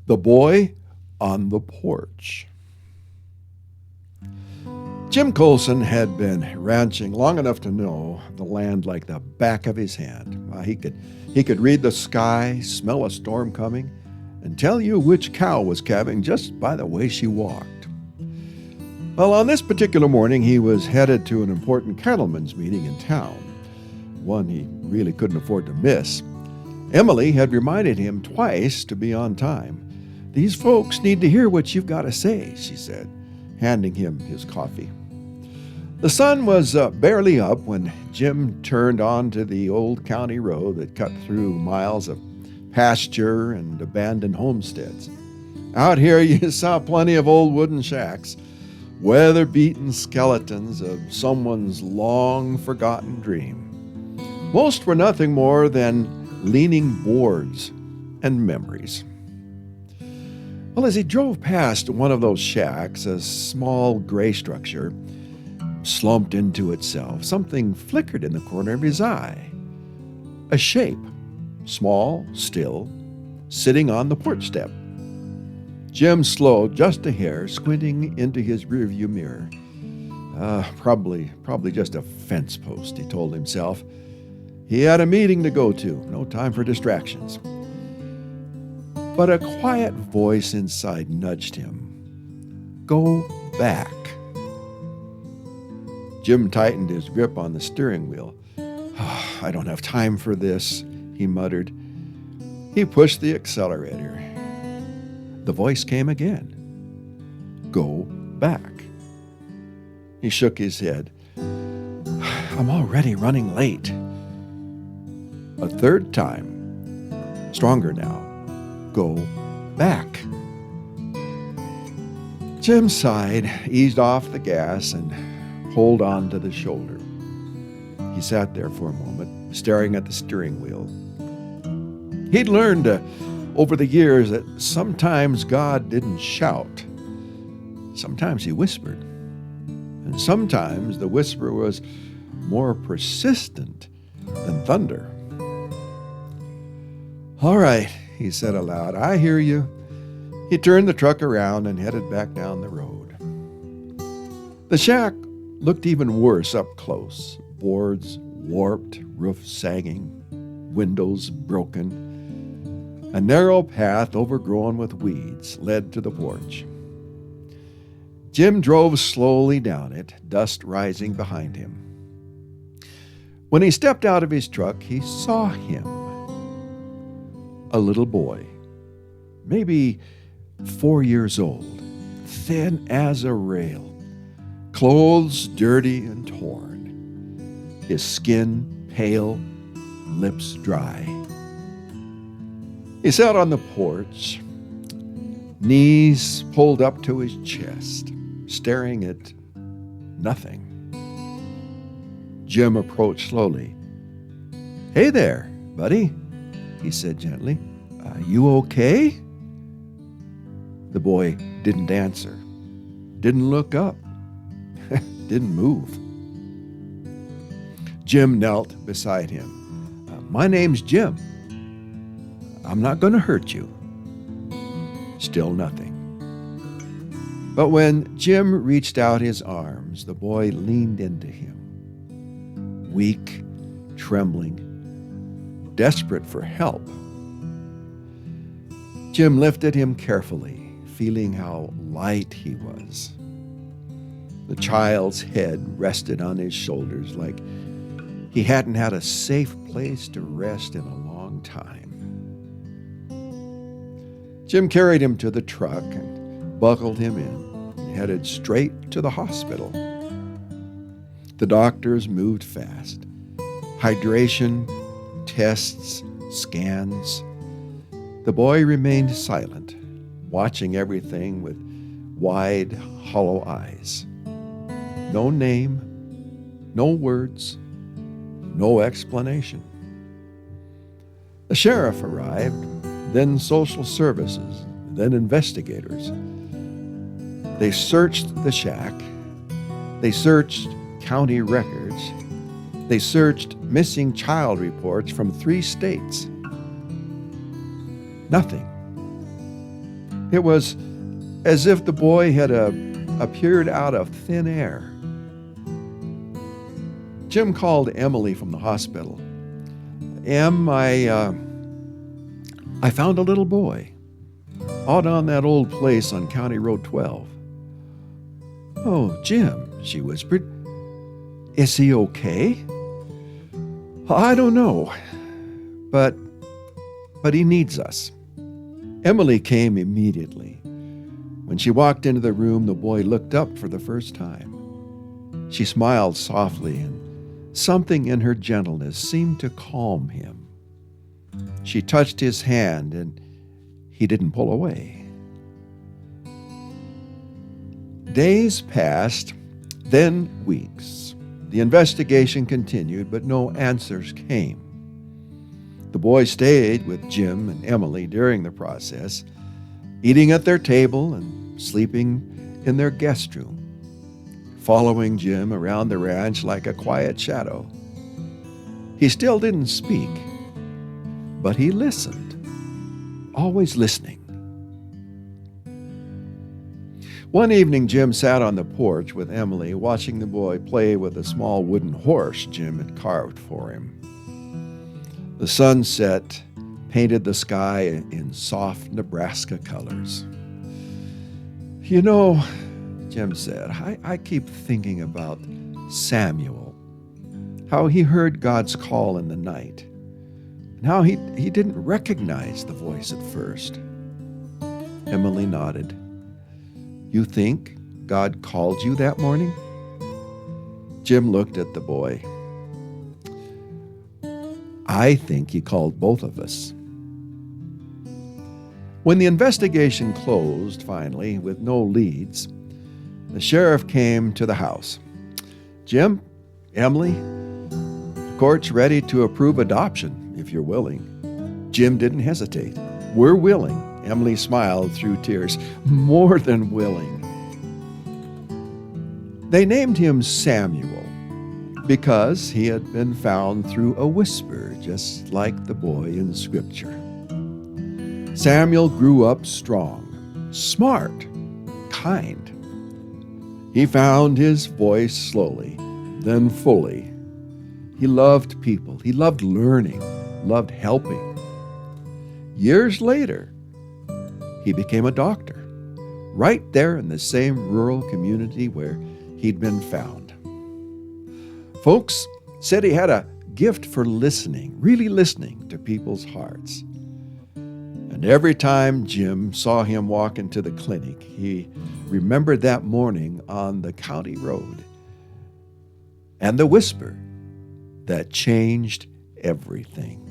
The Boy on the Porch. Jim Colson had been ranching long enough to know the land like the back of his hand. He could read the sky, smell a storm coming, and tell you which cow was calving just by the way she walked. Well, on this particular morning, he was headed to an important cattlemen's meeting in town, one he really couldn't afford to miss. Emily had reminded him twice to be on time. "These folks need to hear what you've got to say," she said, handing him his coffee. The sun was barely up when Jim turned onto the old county road that cut through miles of pasture and abandoned homesteads. Out here you saw plenty of old wooden shacks, weather-beaten skeletons of someone's long-forgotten dream. Most were nothing more than leaning boards and memories. Well, as he drove past one of those shacks, a small gray structure slumped into itself. Something flickered in the corner of his eye. A shape, small, still, sitting on the porch step. Jim slowed just a hair, squinting into his rearview mirror. Probably just a fence post, he told himself. He had a meeting to go to, no time for distractions. But a quiet voice inside nudged him. "Go back." Jim tightened his grip on the steering wheel. "I don't have time for this," he muttered. He pushed the accelerator. The voice came again. "Go back." He shook his head. "I'm already running late." A third time, stronger now. "Go back." Jim sighed, eased off the gas, and pulled on to the shoulder. He sat there for a moment, staring at the steering wheel. He'd learned over the years that sometimes God didn't shout. Sometimes he whispered. And sometimes the whisper was more persistent than thunder. "All right," he said aloud, "I hear you." He turned the truck around and headed back down the road. The shack looked even worse up close. Boards warped, roof sagging, windows broken. A narrow path overgrown with weeds led to the porch. Jim drove slowly down it, dust rising behind him. When he stepped out of his truck, he saw him. A little boy, maybe 4 years old, thin as a rail, clothes dirty and torn, his skin pale, lips dry. He sat on the porch, knees pulled up to his chest, staring at nothing. Jim approached slowly. "Hey there, buddy," he said gently. "You okay?" The boy didn't answer, didn't look up, didn't move. Jim knelt beside him. "My name's Jim. I'm not going to hurt you." Still nothing. But when Jim reached out his arms, the boy leaned into him, weak, trembling, desperate for help. Jim lifted him carefully, feeling how light he was. The child's head rested on his shoulders like he hadn't had a safe place to rest in a long time. Jim carried him to the truck and buckled him in and headed straight to the hospital. The doctors moved fast. Hydration, tests, scans. The boy remained silent, watching everything with wide, hollow eyes. No name, no words, no explanation. The sheriff arrived, then social services, then investigators. They searched the shack. They searched county records. They searched missing child reports from 3 states. Nothing. It was as if the boy had appeared out of thin air. Jim called Emily from the hospital. Em, I found a little boy out on that old place on County Road 12. Oh, Jim, she whispered. Is he okay? I don't know, but he needs us. Emily came immediately. When she walked into the room, the boy looked up for the first time. She smiled softly, and something in her gentleness seemed to calm him. She touched his hand, and he didn't pull away. Days passed, then weeks. The investigation continued, but no answers came. The boy stayed with Jim and Emily during the process, eating at their table and sleeping in their guest room, following Jim around the ranch like a quiet shadow. He still didn't speak, but he listened, always listening. One evening, Jim sat on the porch with Emily, watching the boy play with a small wooden horse Jim had carved for him. The sunset painted the sky in soft Nebraska colors. You know, Jim said, I keep thinking about Samuel, how he heard God's call in the night, and how he didn't recognize the voice at first. Emily nodded. You think God called you that morning? Jim looked at the boy. I think he called both of us. When the investigation closed, finally, with no leads, the sheriff came to the house. Jim, Emily, the court's ready to approve adoption, if you're willing. Jim didn't hesitate. We're willing. Emily smiled through tears. More than willing. They named him Samuel because he had been found through a whisper, just like the boy in Scripture. Samuel grew up strong, smart, kind. He found his voice slowly, then fully. He loved people. He loved learning, loved helping. Years later, he became a doctor, right there in the same rural community where he'd been found. Folks said he had a gift for listening, really listening to people's hearts. And every time Jim saw him walk into the clinic, he remembered that morning on the county road and the whisper that changed everything.